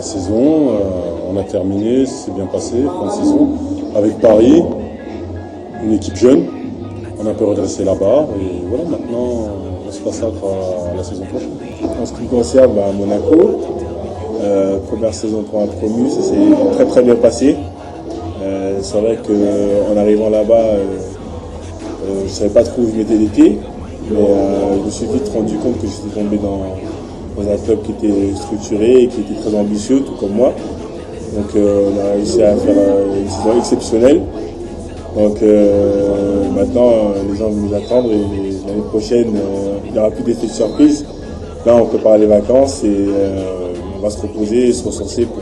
la saison, on a terminé, c'est bien passé, fin de saison, avec Paris, une équipe jeune. On a un peu redressé la barre et voilà, maintenant on se consacre à la saison prochaine. En ce qui me concerne, Monaco, première saison pour un promu, ça s'est très très bien passé. C'est vrai qu'en arrivant là-bas, je ne savais pas trop où je mettais les pieds, mais je me suis vite rendu compte que j'étais tombé dans un club qui était structuré et qui était très ambitieux, tout comme moi. Donc on a réussi à faire une saison exceptionnelle. Donc maintenant, les gens vont nous attendre et l'année prochaine, il n'y aura plus d'effet de surprise. Là, on prépare les vacances et on va se reposer et se ressourcer pour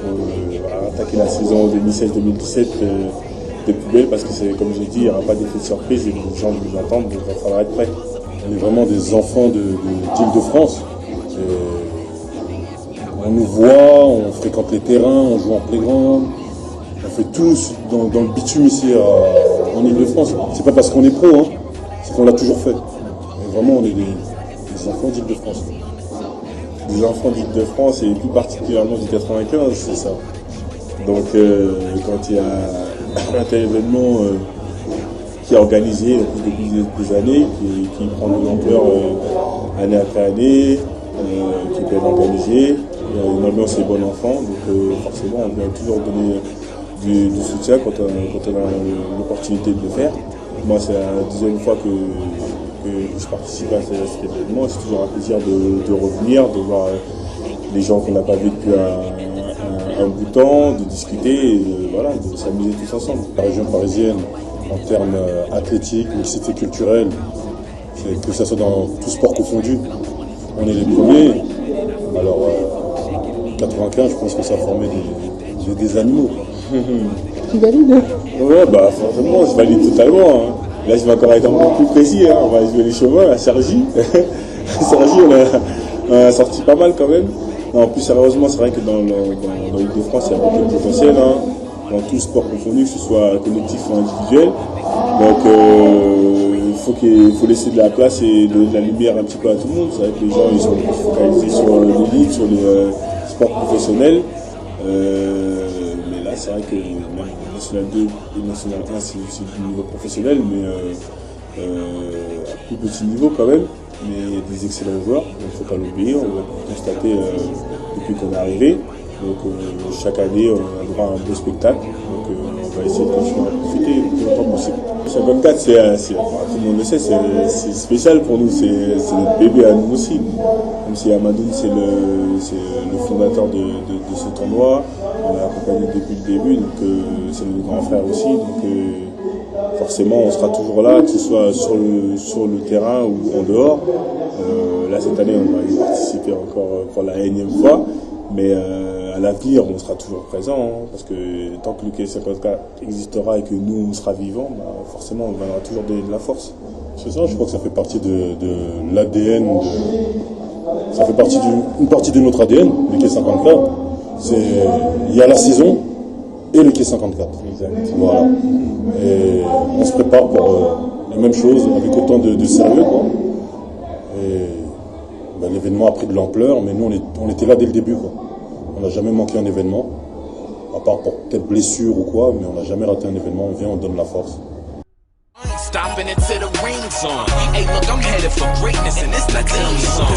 attaquer la saison 2016-2017 de plus belle parce que, comme j'ai dit, il n'y aura pas d'effet de surprise et les gens nous attendent, donc il va falloir être prêt. On est vraiment des enfants d'Île-de-France. On nous voit, on fréquente les terrains, on joue en playground. On fait tout dans le bitume ici en Île-de-France. C'est pas parce qu'on est pro, hein, c'est qu'on l'a toujours fait. Mais vraiment, on est des enfants d'Île-de-France. Des enfants d'Île-de-France et plus particulièrement du 95, c'est ça. Donc quand il y a un tel événement qui est organisé depuis des années, qui prend de l'ampleur année après année, qui peut être organisé, une ambiance est bonne enfant, donc forcément on vient toujours donner du soutien quand on a l'opportunité de le faire. Moi c'est la deuxième fois que je participe à cet événement, c'est toujours un plaisir de revenir, de voir les gens qu'on n'a pas vus depuis un bout de temps, de discuter et voilà, de s'amuser tous ensemble. La région parisienne, en termes athlétiques, mixité culturelle, que ce soit dans tout sport confondu, on est les premiers. Alors 95, je pense que ça a formé des animaux. Tu valides? Ouais, forcément, je valide totalement. Hein. Là, je vais encore être un peu plus précis. Hein. On va jouer les chemins à Cergy. Cergy, on a sorti pas mal quand même. Non, en plus, sérieusement, c'est vrai que dans l'Île-de-France, il y a beaucoup de potentiel. Hein. Dans tout sport confondu, que ce soit collectif ou individuel. Donc, il faut laisser de la place et de la lumière un petit peu à tout le monde. C'est vrai que les gens ils sont focalisés sur l'élite, sur les sports professionnels. Mais là, c'est vrai que même National 2 et National 1, c'est du niveau professionnel, mais à plus petit niveau quand même. Mais il y a des excellents joueurs, il ne faut pas l'oublier. On l'a constaté depuis qu'on est arrivé. Donc chaque année, on a droit à un beau spectacle. Donc on va essayer de continuer à profiter le plus longtemps possible. 54, tout le monde le sait, c'est spécial pour nous. C'est notre bébé à nous aussi. Même si Amadoun, c'est le fondateur de ce tournoi. On l'a accompagné depuis le début, donc c'est notre grand frère aussi. Donc forcément, on sera toujours là, que ce soit sur le terrain ou en dehors. Là, cette année, on va y participer encore pour la énième fois. Mais à l'avenir, on sera toujours présent, hein, parce que tant que le K54 existera et que nous, on sera vivants, forcément, on va toujours donner de la force. C'est ça, je crois que ça fait partie de l'ADN. Ça fait partie une partie de notre ADN, le K54. Il y a la saison et le K54. Exact. Voilà. Et on se prépare pour les mêmes choses avec autant de sérieux, quoi. Et l'événement a pris de l'ampleur, mais nous on était là dès le début, quoi. On n'a jamais manqué un événement, à part pour peut-être blessure ou quoi, mais on n'a jamais raté un événement. On vient, on donne la force. Stopping it till the ring's on. Hey, look, I'm headed for greatness, and it's the team song.